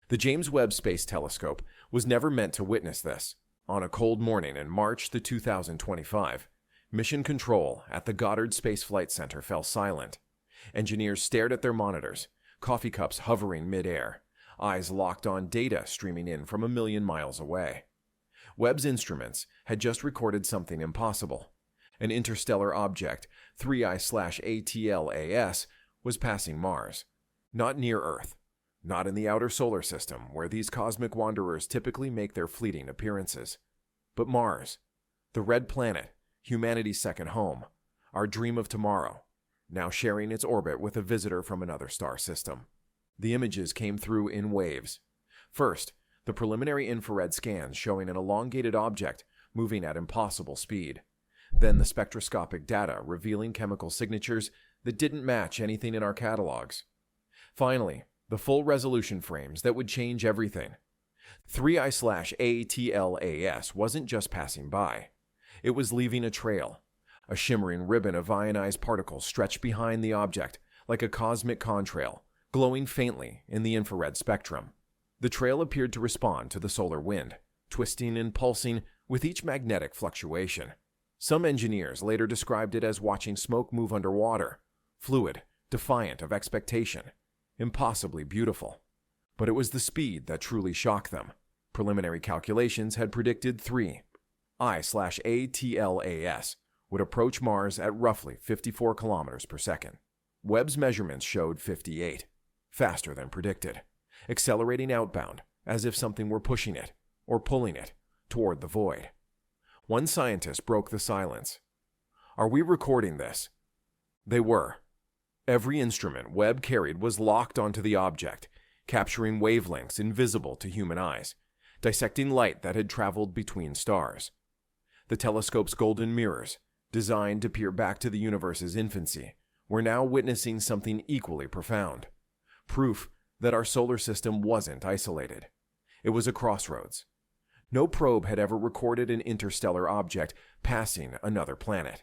The James Webb Space Telescope was never meant to witness this. On a cold morning in March 2025, mission control at the Goddard Space Flight Center fell silent. Engineers stared at their monitors, coffee cups hovering mid-air, eyes locked on data streaming in from a million miles away. Webb's instruments had just recorded something impossible. An interstellar object, 3I/ATLAS, was passing Mars. Not near Earth. Not in the outer solar system, where these cosmic wanderers typically make their fleeting appearances. But Mars, the red planet, humanity's second home, our dream of tomorrow, now sharing its orbit with a visitor from another star system. The images came through in waves. First, the preliminary infrared scans showing an elongated object moving at impossible speed. Then the spectroscopic data revealing chemical signatures that didn't match anything in our catalogs. Finally, the full resolution frames that would change everything. 3I/ATLAS wasn't just passing by. It was leaving a trail. A shimmering ribbon of ionized particles stretched behind the object like a cosmic contrail, glowing faintly in the infrared spectrum. The trail appeared to respond to the solar wind, twisting and pulsing with each magnetic fluctuation. Some engineers later described it as watching smoke move underwater, fluid, defiant of expectation, impossibly beautiful. But it was the speed that truly shocked them. Preliminary calculations had predicted 3I/ATLAS would approach Mars at roughly 54 kilometers per second. Webb's measurements showed 58, faster than predicted, accelerating outbound as if something were pushing it, or pulling it, toward the void. One scientist broke the silence. "Are we recording this?" They were. Every instrument Webb carried was locked onto the object, capturing wavelengths invisible to human eyes, dissecting light that had traveled between stars. The telescope's golden mirrors, designed to peer back to the universe's infancy, were now witnessing something equally profound. Proof that our solar system wasn't isolated. It was a crossroads. No probe had ever recorded an interstellar object passing another planet.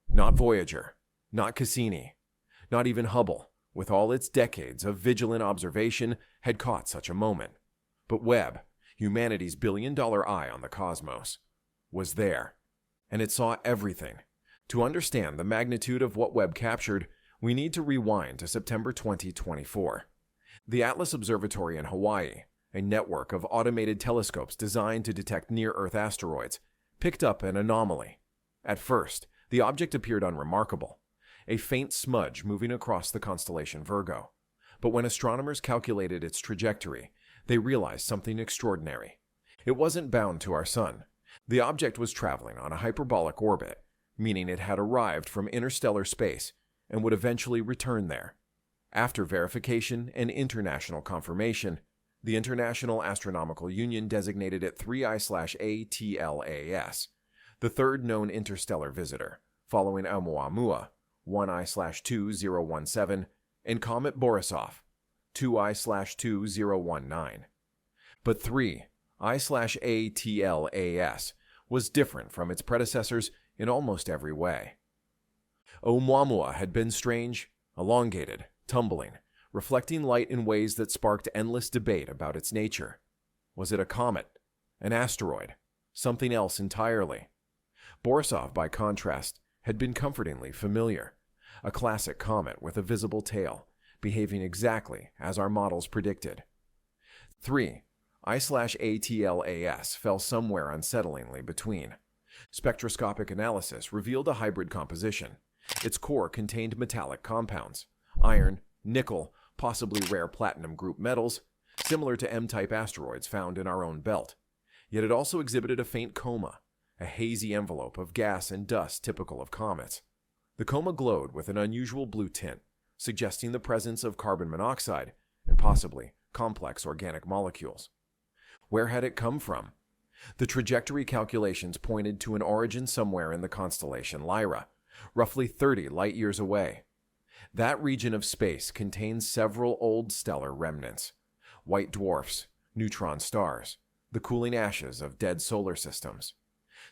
Not Voyager, not Cassini, not even Hubble, with all its decades of vigilant observation, had caught such a moment. But Webb, humanity's billion-dollar eye on the cosmos, was there, and it saw everything. To understand the magnitude of what Webb captured, we need to rewind to September 2024. The Atlas Observatory in Hawaii, a network of automated telescopes designed to detect near-Earth asteroids, picked up an anomaly. At first, the object appeared unremarkable, a faint smudge moving across the constellation Virgo. But when astronomers calculated its trajectory, they realized something extraordinary. It wasn't bound to our sun. The object was traveling on a hyperbolic orbit, meaning it had arrived from interstellar space and would eventually return there. After verification and international confirmation, the International Astronomical Union designated it 3I/ATLAS, the third known interstellar visitor, following Oumuamua, 1I/2017, and Comet Borisov, 2I/2019. But 3I/ATLAS was different from its predecessors in almost every way. Oumuamua had been strange, elongated, tumbling, reflecting light in ways that sparked endless debate about its nature. Was it a comet? An asteroid? Something else entirely? Borisov, by contrast, had been comfortingly familiar. A classic comet with a visible tail, behaving exactly as our models predicted. 3I/ATLAS fell somewhere unsettlingly between. Spectroscopic analysis revealed a hybrid composition. Its core contained metallic compounds, iron, nickel, possibly rare platinum group metals, similar to M-type asteroids found in our own belt. Yet it also exhibited a faint coma, a hazy envelope of gas and dust typical of comets. The coma glowed with an unusual blue tint, suggesting the presence of carbon monoxide and possibly complex organic molecules. Where had it come from? The trajectory calculations pointed to an origin somewhere in the constellation Lyra, roughly 30 light-years away. That region of space contains several old stellar remnants, white dwarfs, neutron stars, the cooling ashes of dead solar systems.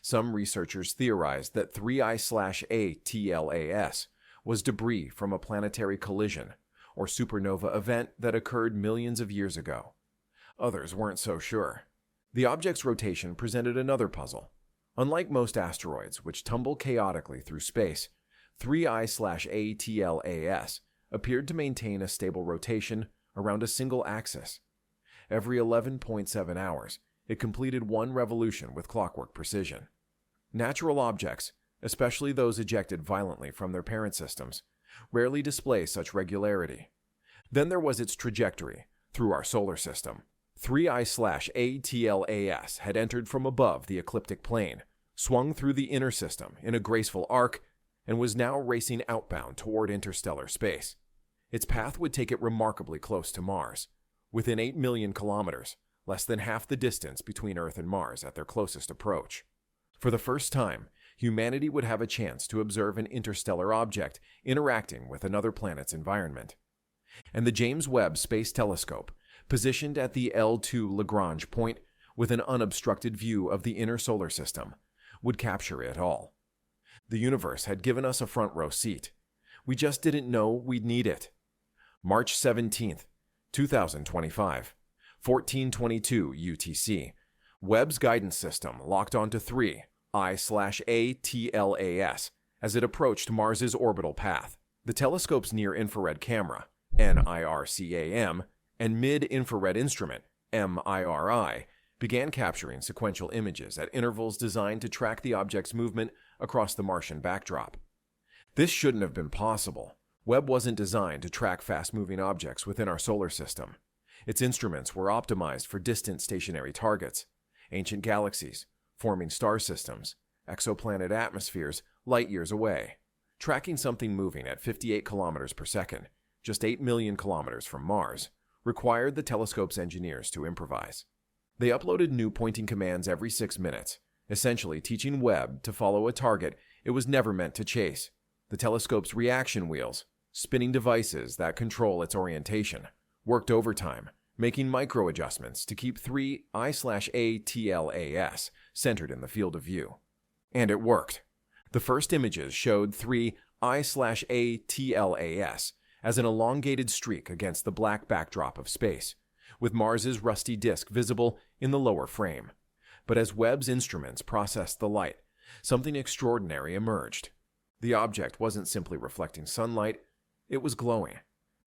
Some researchers theorized that 3I/ATLAS was debris from a planetary collision or supernova event that occurred millions of years ago. Others weren't so sure. The object's rotation presented another puzzle. Unlike most asteroids, which tumble chaotically through space, 3I/ATLAS appeared to maintain a stable rotation around a single axis. Every 11.7 hours, it completed one revolution with clockwork precision. Natural objects, especially those ejected violently from their parent systems, rarely display such regularity. Then there was its trajectory through our solar system. 3I/ATLAS had entered from above the ecliptic plane, swung through the inner system in a graceful arc, and was now racing outbound toward interstellar space. Its path would take it remarkably close to Mars, within 8 million kilometers, less than half the distance between Earth and Mars at their closest approach. For the first time, humanity would have a chance to observe an interstellar object interacting with another planet's environment. And the James Webb Space Telescope, positioned at the L2 Lagrange point with an unobstructed view of the inner solar system, would capture it all. The universe had given us a front row seat. We just didn't know we'd need it. March 17th, 2025, 1422 UTC. Webb's guidance system locked onto 3I/ATLAS as it approached Mars's orbital path. The telescope's near-infrared camera, NIRCAM, and mid-infrared instrument, MIRI, began capturing sequential images at intervals designed to track the object's movement across the Martian backdrop. This shouldn't have been possible. Webb wasn't designed to track fast-moving objects within our solar system. Its instruments were optimized for distant stationary targets, ancient galaxies, forming star systems, exoplanet atmospheres light years away. Tracking something moving at 58 kilometers per second, just 8 million kilometers from Mars, required the telescope's engineers to improvise. They uploaded new pointing commands every 6 minutes, essentially teaching Webb to follow a target it was never meant to chase. The telescope's reaction wheels, spinning devices that control its orientation, worked overtime, making micro-adjustments to keep 3I/ATLAS centered in the field of view. And it worked. The first images showed 3I/ATLAS as an elongated streak against the black backdrop of space, with Mars's rusty disk visible in the lower frame. But as Webb's instruments processed the light, something extraordinary emerged. The object wasn't simply reflecting sunlight, it was glowing.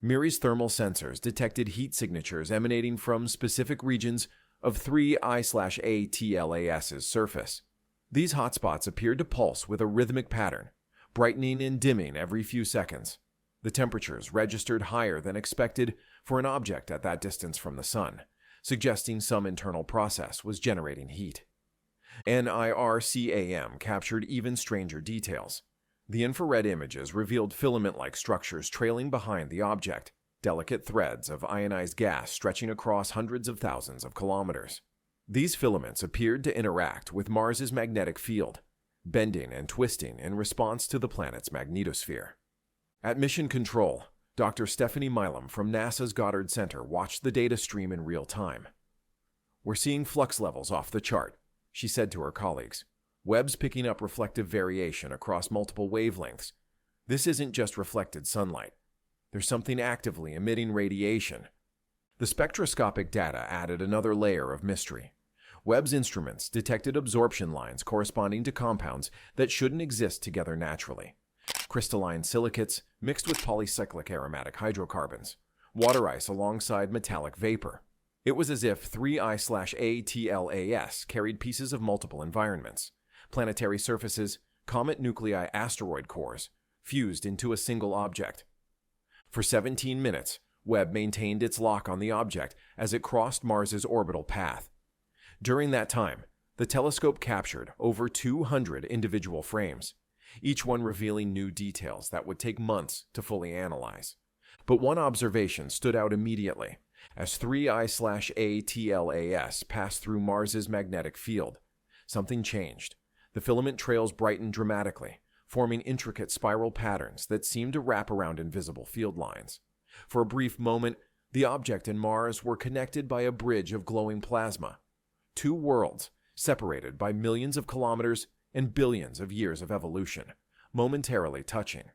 MIRI's thermal sensors detected heat signatures emanating from specific regions of 3I/ATLAS's surface. These hotspots appeared to pulse with a rhythmic pattern, brightening and dimming every few seconds. The temperatures registered higher than expected for an object at that distance from the sun, suggesting some internal process was generating heat. NIRCAM captured even stranger details. The infrared images revealed filament-like structures trailing behind the object, delicate threads of ionized gas stretching across hundreds of thousands of kilometers. These filaments appeared to interact with Mars's magnetic field, bending and twisting in response to the planet's magnetosphere. At Mission Control, Dr. Stephanie Milam from NASA's Goddard Center watched the data stream in real time. "We're seeing flux levels off the chart," she said to her colleagues. "Webb's picking up reflective variation across multiple wavelengths. This isn't just reflected sunlight. There's something actively emitting radiation." The spectroscopic data added another layer of mystery. Webb's instruments detected absorption lines corresponding to compounds that shouldn't exist together naturally. Crystalline silicates mixed with polycyclic aromatic hydrocarbons, water ice alongside metallic vapor. It was as if 3I/ATLAS carried pieces of multiple environments, planetary surfaces, comet nuclei, asteroid cores, fused into a single object. For 17 minutes, Webb maintained its lock on the object as it crossed Mars's orbital path. During that time, the telescope captured over 200 individual frames, each one revealing new details that would take months to fully analyze. But one observation stood out immediately. As 3I/ATLAS passed through Mars's magnetic field, something changed. The filament trails brightened dramatically, forming intricate spiral patterns that seemed to wrap around invisible field lines. For a brief moment, the object and Mars were connected by a bridge of glowing plasma. Two worlds, separated by millions of kilometers and billions of years of evolution, momentarily touching.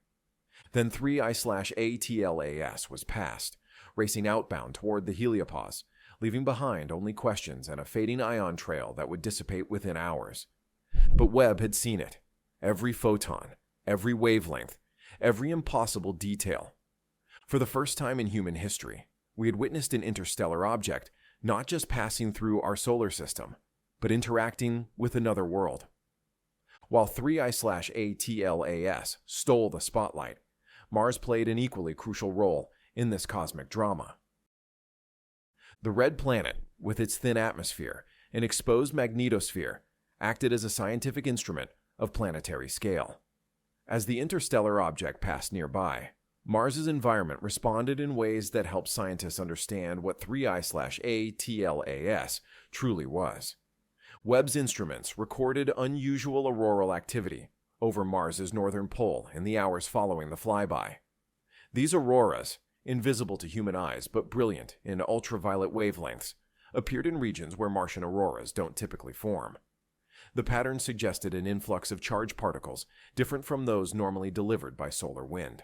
Then 3I/ATLAS was passed, racing outbound toward the heliopause, leaving behind only questions and a fading ion trail that would dissipate within hours. But Webb had seen it. Every photon, every wavelength, every impossible detail. For the first time in human history, we had witnessed an interstellar object not just passing through our solar system, but interacting with another world. While 3I/ATLAS stole the spotlight, Mars played an equally crucial role in this cosmic drama. The red planet, with its thin atmosphere and exposed magnetosphere, acted as a scientific instrument of planetary scale. As the interstellar object passed nearby, Mars's environment responded in ways that helped scientists understand what 3I/ATLAS truly was. Webb's instruments recorded unusual auroral activity over Mars's northern pole in the hours following the flyby. These auroras, invisible to human eyes but brilliant in ultraviolet wavelengths, appeared in regions where Martian auroras don't typically form. The pattern suggested an influx of charged particles different from those normally delivered by solar wind.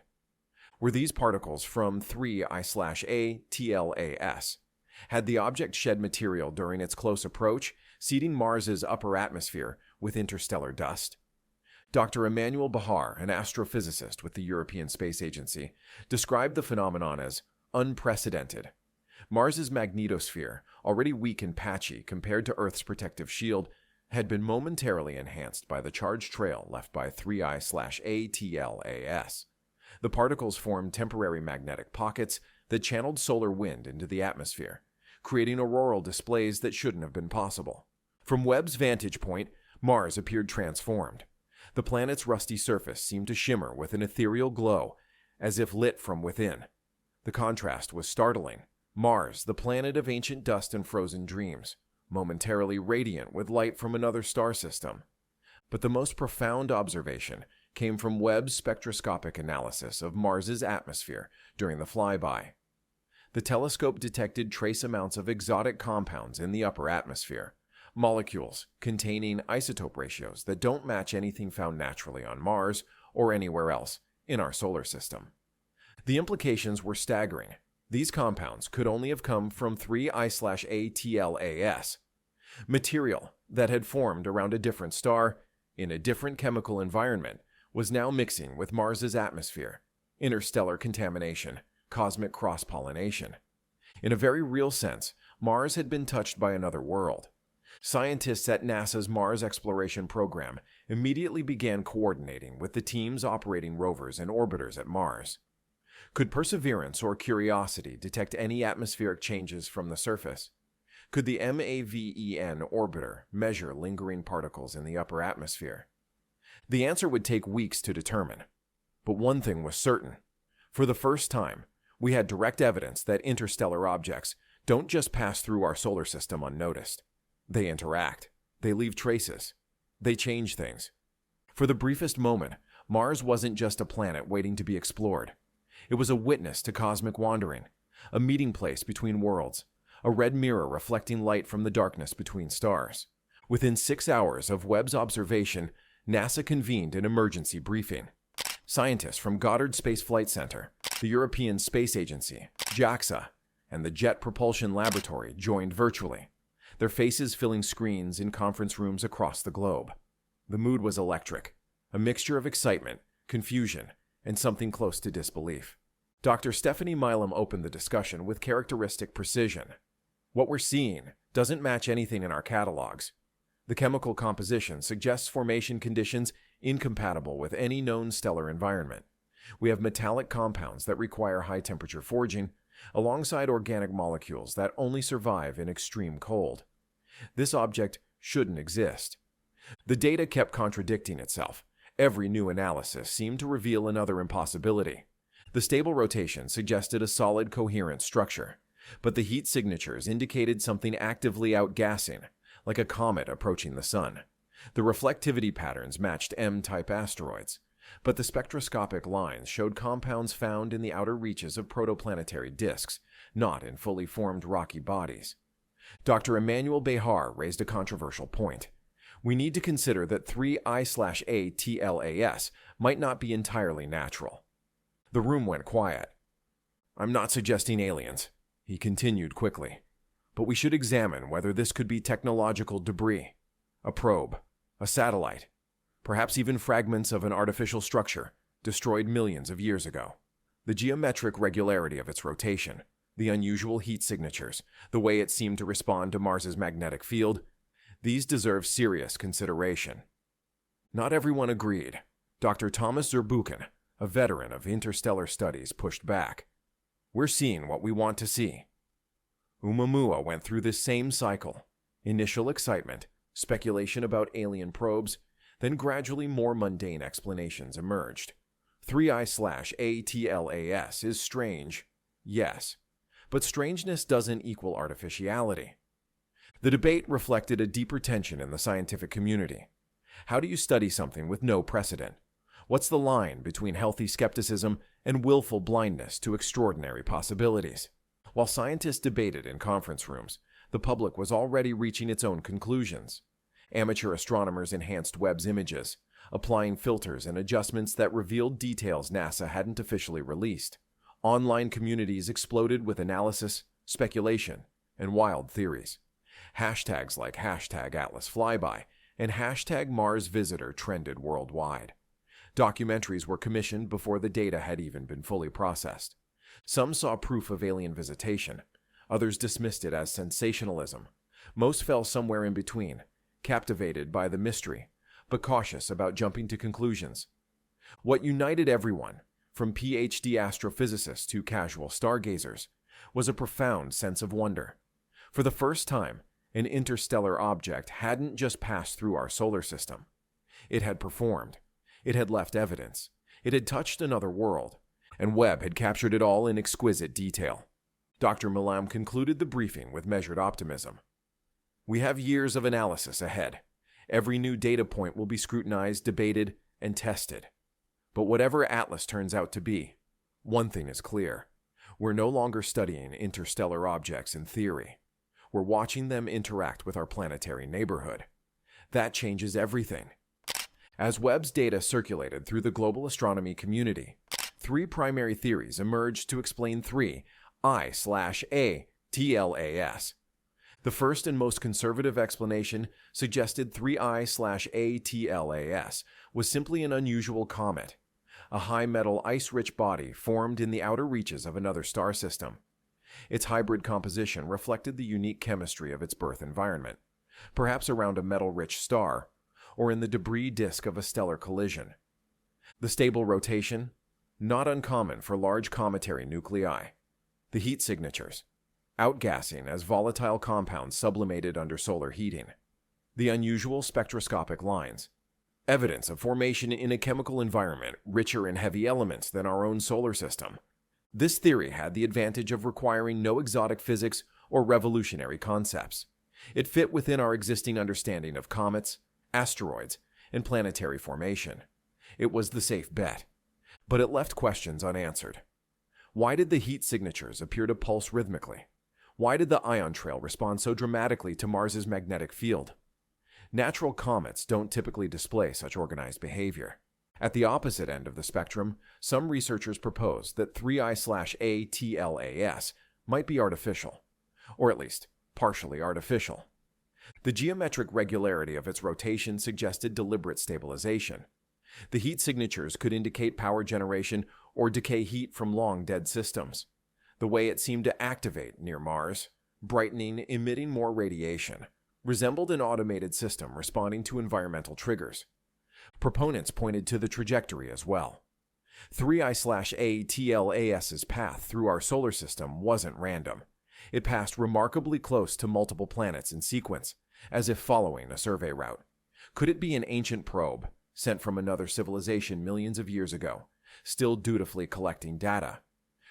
Were these particles from 3I/ATLAS? Had the object shed material during its close approach, seeding Mars's upper atmosphere with interstellar dust? Dr. Emmanuel Bahar, an astrophysicist with the European Space Agency, described the phenomenon as unprecedented. Mars's magnetosphere, already weak and patchy compared to Earth's protective shield, had been momentarily enhanced by the charged trail left by 3I/ATLAS. The particles formed temporary magnetic pockets that channeled solar wind into the atmosphere, creating auroral displays that shouldn't have been possible. From Webb's vantage point, Mars appeared transformed. The planet's rusty surface seemed to shimmer with an ethereal glow, as if lit from within. The contrast was startling. Mars, the planet of ancient dust and frozen dreams, momentarily radiant with light from another star system. But the most profound observation came from Webb's spectroscopic analysis of Mars's atmosphere during the flyby. The telescope detected trace amounts of exotic compounds in the upper atmosphere, molecules containing isotope ratios that don't match anything found naturally on Mars or anywhere else in our solar system. The implications were staggering. These compounds could only have come from 3I/ATLAS, material that had formed around a different star in a different chemical environment was now mixing with Mars's atmosphere. Interstellar contamination, cosmic cross-pollination. In a very real sense, Mars had been touched by another world. Scientists at NASA's Mars exploration program immediately began coordinating with the teams operating rovers and orbiters at Mars. Could Perseverance or Curiosity detect any atmospheric changes from the surface? Could the MAVEN orbiter measure lingering particles in the upper atmosphere? The answer would take weeks to determine. But one thing was certain. For the first time, we had direct evidence that interstellar objects don't just pass through our solar system unnoticed. They interact. They leave traces. They change things. For the briefest moment, Mars wasn't just a planet waiting to be explored. It was a witness to cosmic wandering, a meeting place between worlds, a red mirror reflecting light from the darkness between stars. Within 6 hours of Webb's observation, NASA convened an emergency briefing. Scientists from Goddard Space Flight Center, the European Space Agency, JAXA, and the Jet Propulsion Laboratory joined virtually, their faces filling screens in conference rooms across the globe. The mood was electric, a mixture of excitement, confusion, and something close to disbelief. Dr. Stephanie Milam opened the discussion with characteristic precision. What we're seeing doesn't match anything in our catalogs. The chemical composition suggests formation conditions incompatible with any known stellar environment. We have metallic compounds that require high-temperature forging, alongside organic molecules that only survive in extreme cold. This object shouldn't exist. The data kept contradicting itself. Every new analysis seemed to reveal another impossibility. The stable rotation suggested a solid, coherent structure, but the heat signatures indicated something actively outgassing, like a comet approaching the sun. The reflectivity patterns matched M-type asteroids, but the spectroscopic lines showed compounds found in the outer reaches of protoplanetary disks, not in fully formed rocky bodies. Dr. Emmanuel Bahar raised a controversial point. We need to consider that 3I/ATLAS might not be entirely natural. The room went quiet. I'm not suggesting aliens, he continued quickly. But we should examine whether this could be technological debris, a probe, a satellite, perhaps even fragments of an artificial structure destroyed millions of years ago. The geometric regularity of its rotation, the unusual heat signatures, the way it seemed to respond to Mars's magnetic field, these deserve serious consideration. Not everyone agreed. Dr. Thomas Zurbuchen, a veteran of interstellar studies, pushed back. We're seeing what we want to see. Oumuamua went through this same cycle. Initial excitement, speculation about alien probes, then gradually more mundane explanations emerged. 3I/ATLAS is strange, yes, but strangeness doesn't equal artificiality. The debate reflected a deeper tension in the scientific community. How do you study something with no precedent? What's the line between healthy skepticism and willful blindness to extraordinary possibilities? While scientists debated in conference rooms, the public was already reaching its own conclusions. Amateur astronomers enhanced Webb's images, applying filters and adjustments that revealed details NASA hadn't officially released. Online communities exploded with analysis, speculation, and wild theories. Hashtags like #AtlasFlyby and #MarsVisitor trended worldwide. Documentaries were commissioned before the data had even been fully processed. Some saw proof of alien visitation. Others dismissed it as sensationalism. Most fell somewhere in between, captivated by the mystery, but cautious about jumping to conclusions. What united everyone, from PhD astrophysicists to casual stargazers, was a profound sense of wonder. For the first time, an interstellar object hadn't just passed through our solar system. It had performed. It had left evidence. It had touched another world, and Webb had captured it all in exquisite detail. Dr. Malam concluded the briefing with measured optimism. We have years of analysis ahead. Every new data point will be scrutinized, debated, and tested. But whatever Atlas turns out to be, one thing is clear. We're no longer studying interstellar objects in theory. We're watching them interact with our planetary neighborhood. That changes everything. As Webb's data circulated through the global astronomy community, three primary theories emerged to explain 3I/ATLAS. The first and most conservative explanation suggested 3I/ATLAS was simply an unusual comet, a high-metal ice-rich body formed in the outer reaches of another star system. Its hybrid composition reflected the unique chemistry of its birth environment, perhaps around a metal-rich star, or in the debris disk of a stellar collision. The stable rotation, not uncommon for large cometary nuclei. The heat signatures, outgassing as volatile compounds sublimated under solar heating. The unusual spectroscopic lines, evidence of formation in a chemical environment richer in heavy elements than our own solar system. This theory had the advantage of requiring no exotic physics or revolutionary concepts. It fit within our existing understanding of comets, asteroids, and planetary formation. It was the safe bet. But it left questions unanswered. Why did the heat signatures appear to pulse rhythmically? Why did the ion trail respond so dramatically to Mars's magnetic field? Natural comets don't typically display such organized behavior. At the opposite end of the spectrum, some researchers proposed that 3I/ATLAS might be artificial, or at least partially artificial. The geometric regularity of its rotation suggested deliberate stabilization. The heat signatures could indicate power generation or decay heat from long-dead systems. The way it seemed to activate near Mars, brightening, emitting more radiation, resembled an automated system responding to environmental triggers. Proponents pointed to the trajectory as well. 3I/ATLAS's path through our solar system wasn't random. It passed remarkably close to multiple planets in sequence, as if following a survey route. Could it be an ancient probe, sent from another civilization millions of years ago, still dutifully collecting data?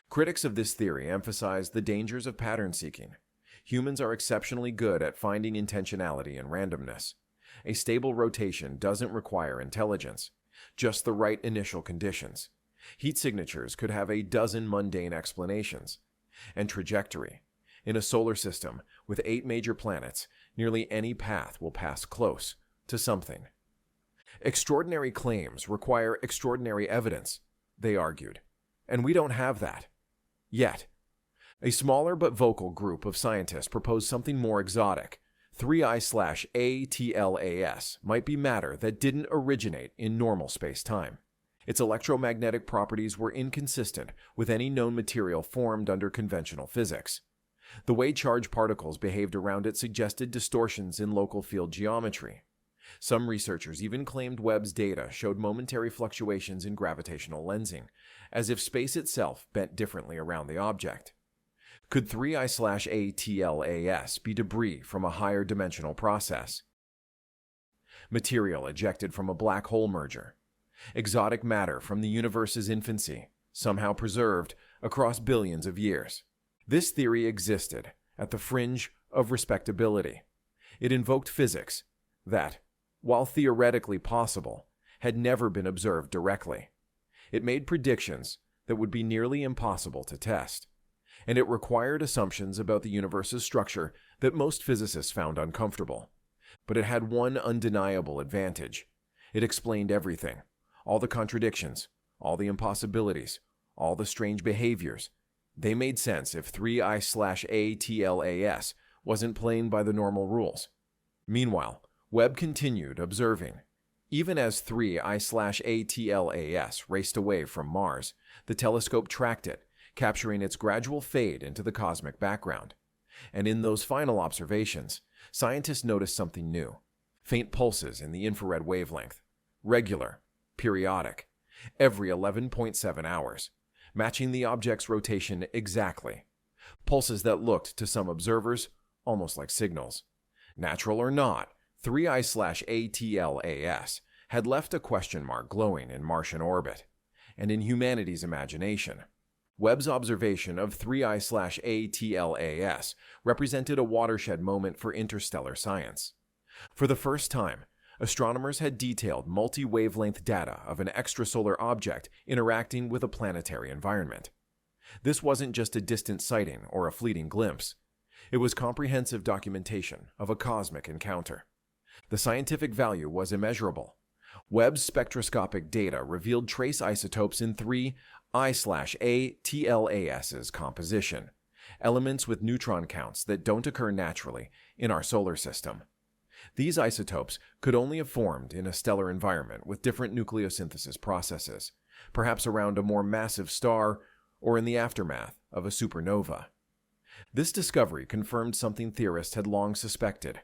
Critics of this theory emphasize the dangers of pattern seeking. Humans are exceptionally good at finding intentionality in randomness. A stable rotation doesn't require intelligence, just the right initial conditions. Heat signatures could have a dozen mundane explanations. And trajectory. In a solar system with 8 major planets, nearly any path will pass close to something. Extraordinary claims require extraordinary evidence, they argued. And we don't have that. Yet. A smaller but vocal group of scientists proposed something more exotic. 3I/ATLAS might be matter that didn't originate in normal space-time. Its electromagnetic properties were inconsistent with any known material formed under conventional physics. The way charged particles behaved around it suggested distortions in local field geometry. Some researchers even claimed Webb's data showed momentary fluctuations in gravitational lensing, as if space itself bent differently around the object. Could 3I/ATLAS be debris from a higher dimensional process? Material ejected from a black hole merger? Exotic matter from the universe's infancy, somehow preserved across billions of years? This theory existed at the fringe of respectability. It invoked physics that, while theoretically possible, had never been observed directly. It made predictions that would be nearly impossible to test, and it required assumptions about the universe's structure that most physicists found uncomfortable. But it had one undeniable advantage. It explained everything, all the contradictions, all the impossibilities, all the strange behaviors. They made sense if 3I/ATLAS wasn't playing by the normal rules. Meanwhile, Webb continued observing. Even as 3I/ATLAS raced away from Mars, the telescope tracked it, capturing its gradual fade into the cosmic background. And in those final observations, scientists noticed something new. Faint pulses in the infrared wavelength. Regular, periodic, every 11.7 hours, matching the object's rotation exactly. Pulses that looked, to some observers, almost like signals. Natural or not, 3I/ATLAS had left a question mark glowing in Martian orbit, and in humanity's imagination. Webb's observation of 3I/ATLAS represented a watershed moment for interstellar science. For the first time, astronomers had detailed multi-wavelength data of an extrasolar object interacting with a planetary environment. This wasn't just a distant sighting or a fleeting glimpse. It was comprehensive documentation of a cosmic encounter. The scientific value was immeasurable. Webb's spectroscopic data revealed trace isotopes in 3I/ATLAS's composition, elements with neutron counts that don't occur naturally in our solar system. These isotopes could only have formed in a stellar environment with different nucleosynthesis processes, perhaps around a more massive star or in the aftermath of a supernova. This discovery confirmed something theorists had long suspected.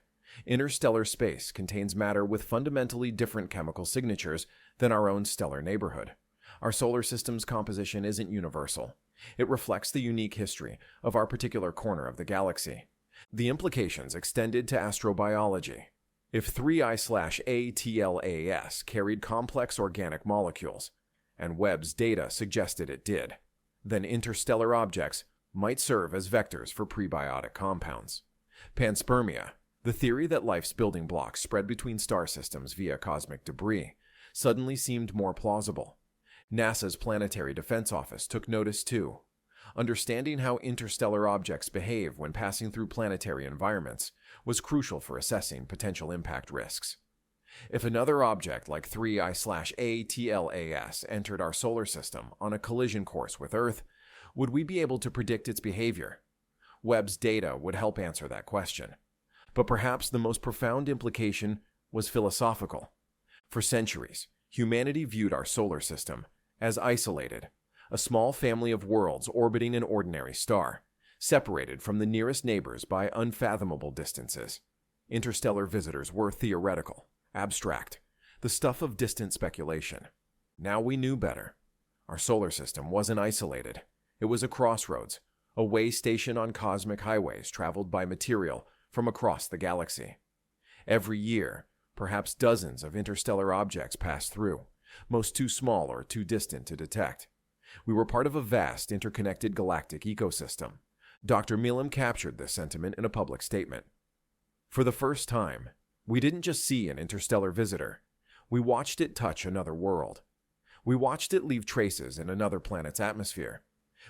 Interstellar space contains matter with fundamentally different chemical signatures than our own stellar neighborhood. Our solar system's composition isn't universal. It reflects the unique history of our particular corner of the galaxy. The implications extended to astrobiology. If 3I/ATLAS carried complex organic molecules, and Webb's data suggested it did, then interstellar objects might serve as vectors for prebiotic compounds. Panspermia, the theory that life's building blocks spread between star systems via cosmic debris, suddenly seemed more plausible. NASA's Planetary Defense Office took notice too. Understanding how interstellar objects behave when passing through planetary environments was crucial for assessing potential impact risks. If another object like 3I/ATLAS entered our solar system on a collision course with Earth, would we be able to predict its behavior? Webb's data would help answer that question. But perhaps the most profound implication was philosophical. For centuries, humanity viewed our solar system as isolated, a small family of worlds orbiting an ordinary star, separated from the nearest neighbors by unfathomable distances. Interstellar visitors were theoretical, abstract, the stuff of distant speculation. Now we knew better. Our solar system wasn't isolated. It was a crossroads, a way station on cosmic highways traveled by material from across the galaxy. Every year, perhaps dozens of interstellar objects pass through, most too small or too distant to detect. We were part of a vast, interconnected galactic ecosystem. Dr. Milam captured this sentiment in a public statement. For the first time, we didn't just see an interstellar visitor. We watched it touch another world. We watched it leave traces in another planet's atmosphere.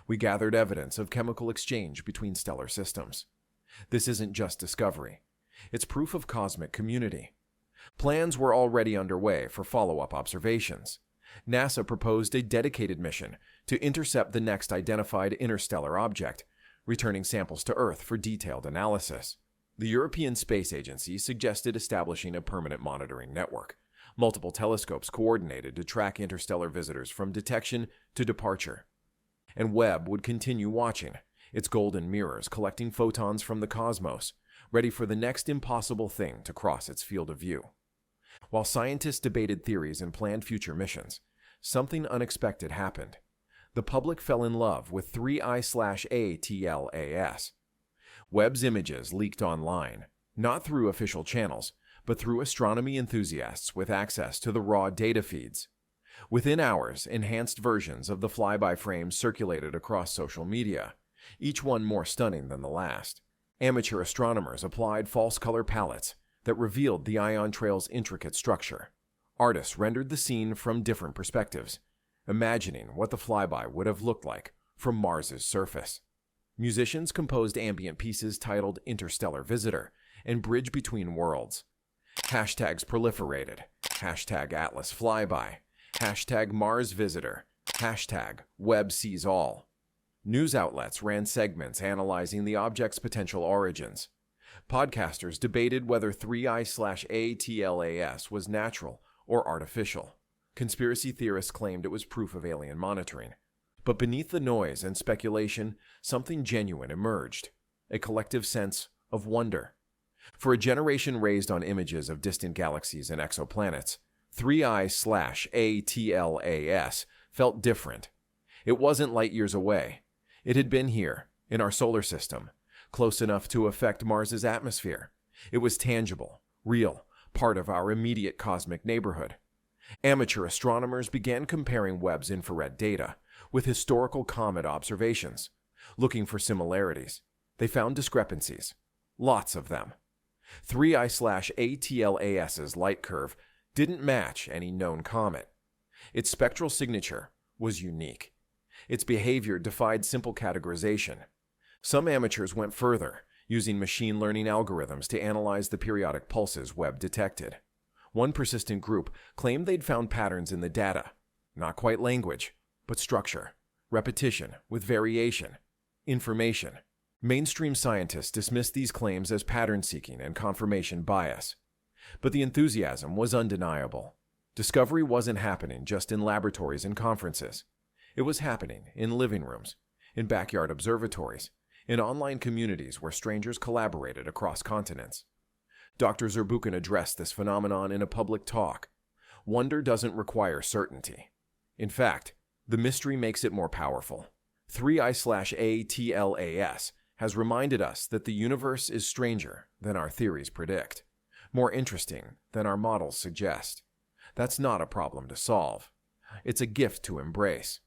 We gathered evidence of chemical exchange between stellar systems. This isn't just discovery. It's proof of cosmic community. Plans were already underway for follow-up observations. NASA proposed a dedicated mission to intercept the next identified interstellar object, returning samples to Earth for detailed analysis. The European Space Agency suggested establishing a permanent monitoring network, multiple telescopes coordinated to track interstellar visitors from detection to departure. And Webb would continue watching, its golden mirrors collecting photons from the cosmos, ready for the next impossible thing to cross its field of view. While scientists debated theories and planned future missions, something unexpected happened. The public fell in love with 3I/ATLAS. Webb's images leaked online, not through official channels, but through astronomy enthusiasts with access to the raw data feeds. Within hours, enhanced versions of the Flyby frames circulated across social media, each one more stunning than the last. Amateur astronomers applied false color palettes that revealed the ion trail's intricate structure. Artists rendered the scene from different perspectives, imagining what the flyby would have looked like from Mars's surface. Musicians composed ambient pieces titled Interstellar Visitor and Bridge Between Worlds. Hashtags proliferated. Hashtag Atlas Flyby. Hashtag Mars Visitor. Hashtag Webb Sees All. News outlets ran segments analyzing the object's potential origins. Podcasters debated whether 3I/ATLAS was natural or artificial. Conspiracy theorists claimed it was proof of alien monitoring. But beneath the noise and speculation, something genuine emerged, a collective sense of wonder. For a generation raised on images of distant galaxies and exoplanets, 3I/ATLAS felt different. It wasn't light years away. It had been here, in our solar system, close enough to affect Mars's atmosphere. It was tangible, real, part of our immediate cosmic neighborhood. Amateur astronomers began comparing Webb's infrared data with historical comet observations, looking for similarities. They found discrepancies, lots of them. 3I/ATLAS's light curve didn't match any known comet. Its spectral signature was unique. Its behavior defied simple categorization. Some amateurs went further, using machine learning algorithms to analyze the periodic pulses Webb detected. One persistent group claimed they'd found patterns in the data, not quite language, but structure, repetition with variation, information. Mainstream scientists dismissed these claims as pattern-seeking and confirmation bias. But the enthusiasm was undeniable. Discovery wasn't happening just in laboratories and conferences. It was happening in living rooms, in backyard observatories, in online communities where strangers collaborated across continents. Dr. Zurbuchen addressed this phenomenon in a public talk. Wonder doesn't require certainty. In fact, the mystery makes it more powerful. 3I/ATLAS has reminded us that the universe is stranger than our theories predict, more interesting than our models suggest. That's not a problem to solve. It's a gift to embrace.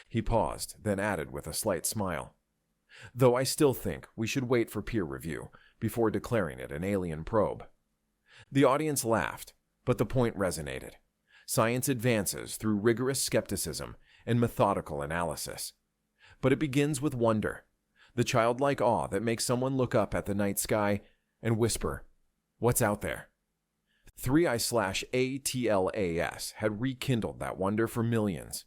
He paused, then added with a slight smile. Though I still think we should wait for peer review before declaring it an alien probe. The audience laughed, but the point resonated. Science advances through rigorous skepticism and methodical analysis. But it begins with wonder, the childlike awe that makes someone look up at the night sky and whisper, "What's out there?" 3I/ATLAS had rekindled that wonder for millions.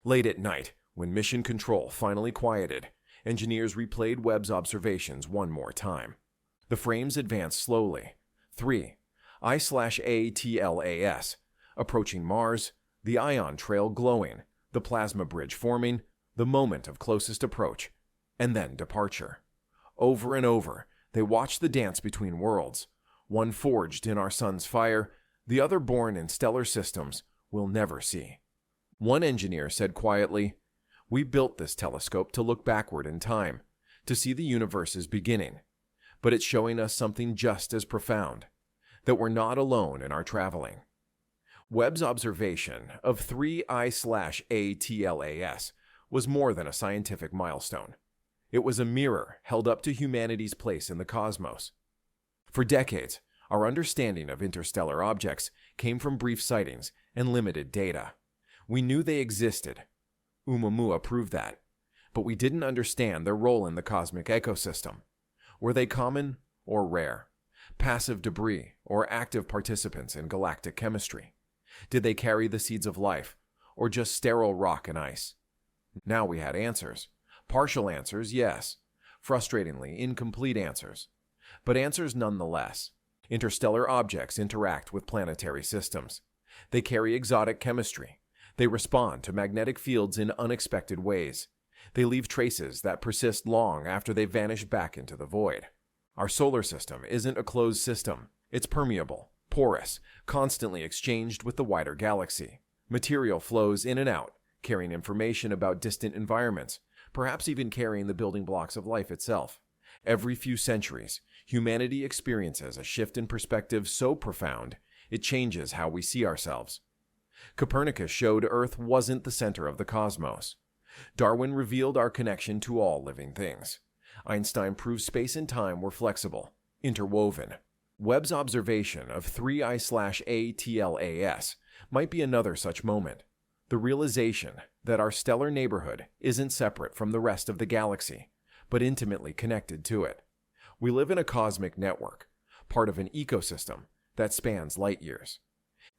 Late at night, when mission control finally quieted, engineers replayed Webb's observations one more time. The frames advanced slowly. 3I/ATLAS, approaching Mars, the ion trail glowing, the plasma bridge forming, the moment of closest approach, and then departure. Over and over, they watched the dance between worlds, one forged in our sun's fire, the other born in stellar systems we'll never see. One engineer said quietly, "We built this telescope to look backward in time, to see the universe's beginning, but it's showing us something just as profound, that we're not alone in our traveling." Webb's observation of 3I/ATLAS was more than a scientific milestone. It was a mirror held up to humanity's place in the cosmos. For decades, our understanding of interstellar objects came from brief sightings and limited data. We knew they existed. Oumuamua proved that. But we didn't understand their role in the cosmic ecosystem. Were they common or rare? Passive debris or active participants in galactic chemistry? Did they carry the seeds of life, or just sterile rock and ice? Now we had answers. Partial answers, yes. Frustratingly incomplete answers. But answers nonetheless. Interstellar objects interact with planetary systems. They carry exotic chemistry. They respond to magnetic fields in unexpected ways. They leave traces that persist long after they vanish back into the void. Our solar system isn't a closed system. It's permeable, porous, constantly exchanged with the wider galaxy. Material flows in and out, carrying information about distant environments, perhaps even carrying the building blocks of life itself. Every few centuries, humanity experiences a shift in perspective so profound, it changes how we see ourselves. Copernicus showed Earth wasn't the center of the cosmos. Darwin revealed our connection to all living things. Einstein proved space and time were flexible, interwoven. Webb's observation of 3I/ATLAS might be another such moment. The realization that our stellar neighborhood isn't separate from the rest of the galaxy, but intimately connected to it. We live in a cosmic network, part of an ecosystem that spans light years.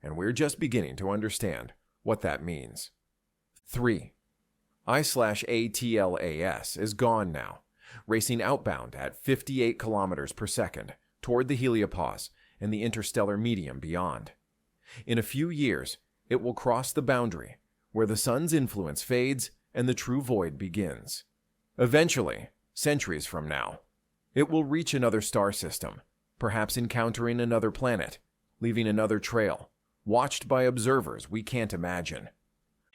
And we're just beginning to understand what that means. 3. I/ATLAS is gone now, racing outbound at 58 kilometers per second toward the heliopause and the interstellar medium beyond. In a few years, it will cross the boundary where the sun's influence fades and the true void begins. Eventually, centuries from now, it will reach another star system, perhaps encountering another planet, leaving another trail, watched by observers we can't imagine.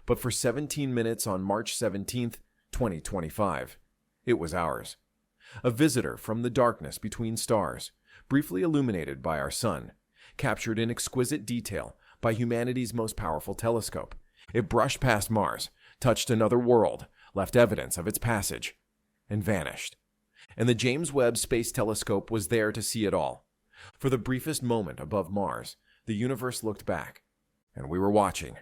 But for 17 minutes on March 17th, 2025, it was ours. A visitor from the darkness between stars, briefly illuminated by our sun, captured in exquisite detail by humanity's most powerful telescope. It brushed past Mars, touched another world, left evidence of its passage, and vanished. And the James Webb Space Telescope was there to see it all. For the briefest moment above Mars, the universe looked back, and we were watching.